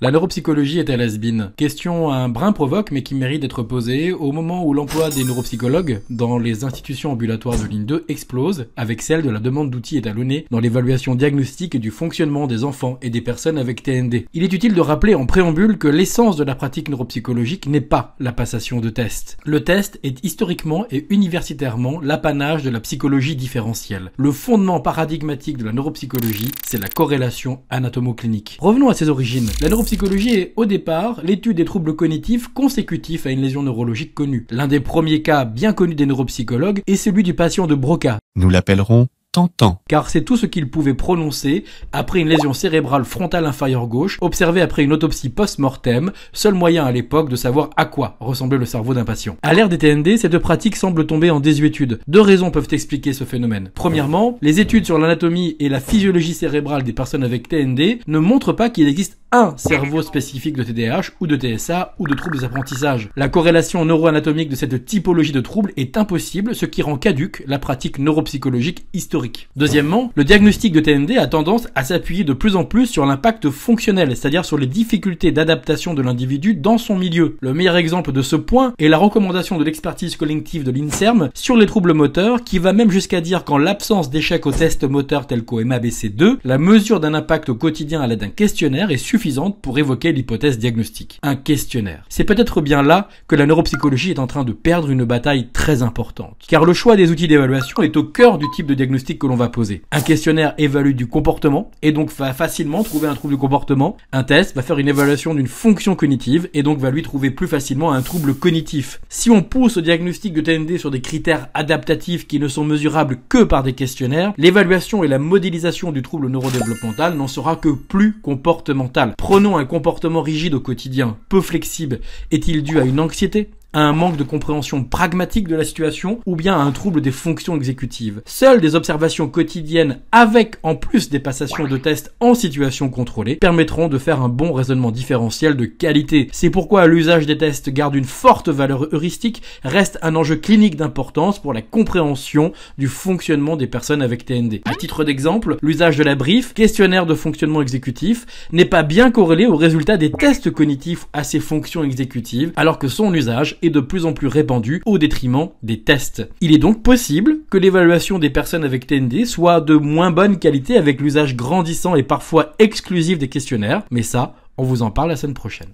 La neuropsychologie est-elle has-been? Question un brin provoque mais qui mérite d'être posée au moment où l'emploi des neuropsychologues dans les institutions ambulatoires de ligne 2 explose, avec celle de la demande d'outils étalonnés dans l'évaluation diagnostique du fonctionnement des enfants et des personnes avec TND. Il est utile de rappeler en préambule que l'essence de la pratique neuropsychologique n'est pas la passation de tests. Le test est historiquement et universitairement l'apanage de la psychologie différentielle. Le fondement paradigmatique de la neuropsychologie, c'est la corrélation anatomo-clinique. Revenons à ses origines. La neuropsychologie est, au départ, l'étude des troubles cognitifs consécutifs à une lésion neurologique connue. L'un des premiers cas bien connus des neuropsychologues est celui du patient de Broca. Nous l'appellerons Tantan. Car c'est tout ce qu'il pouvait prononcer après une lésion cérébrale frontale inférieure gauche, observée après une autopsie post-mortem, seul moyen à l'époque de savoir à quoi ressemblait le cerveau d'un patient. À l'ère des TND, cette pratique semble tomber en désuétude. Deux raisons peuvent expliquer ce phénomène. Premièrement, les études sur l'anatomie et la physiologie cérébrale des personnes avec TND ne montrent pas qu'il existe un cerveau spécifique de TDAH ou de TSA ou de troubles des apprentissages. La corrélation neuroanatomique de cette typologie de troubles est impossible, ce qui rend caduque la pratique neuropsychologique historique. Deuxièmement, le diagnostic de TND a tendance à s'appuyer de plus en plus sur l'impact fonctionnel, c'est-à-dire sur les difficultés d'adaptation de l'individu dans son milieu. Le meilleur exemple de ce point est la recommandation de l'expertise collective de l'INSERM sur les troubles moteurs, qui va même jusqu'à dire qu'en l'absence d'échec au test moteur tel qu'au MABC2, la mesure d'un impact au quotidien à l'aide d'un questionnaire est suffisante pour évoquer l'hypothèse diagnostique. Un questionnaire. C'est peut-être bien là que la neuropsychologie est en train de perdre une bataille très importante. Car le choix des outils d'évaluation est au cœur du type de diagnostic que l'on va poser. Un questionnaire évalue du comportement et donc va facilement trouver un trouble du comportement. Un test va faire une évaluation d'une fonction cognitive et donc va lui trouver plus facilement un trouble cognitif. Si on pousse au diagnostic de TND sur des critères adaptatifs qui ne sont mesurables que par des questionnaires, l'évaluation et la modélisation du trouble neurodéveloppemental n'en sera que plus comportementale. Prenons un comportement rigide au quotidien, peu flexible. Est-il dû à une anxiété, à un manque de compréhension pragmatique de la situation ou bien à un trouble des fonctions exécutives? Seules des observations quotidiennes avec en plus des passations de tests en situation contrôlée permettront de faire un bon raisonnement différentiel de qualité. C'est pourquoi l'usage des tests garde une forte valeur heuristique, reste un enjeu clinique d'importance pour la compréhension du fonctionnement des personnes avec TND. À titre d'exemple, l'usage de la BRIF, questionnaire de fonctionnement exécutif, n'est pas bien corrélé au résultat des tests cognitifs à ces fonctions exécutives, alors que son usage est de plus en plus répandu au détriment des tests. Il est donc possible que l'évaluation des personnes avec TND soit de moins bonne qualité avec l'usage grandissant et parfois exclusif des questionnaires, mais ça, on vous en parle la semaine prochaine.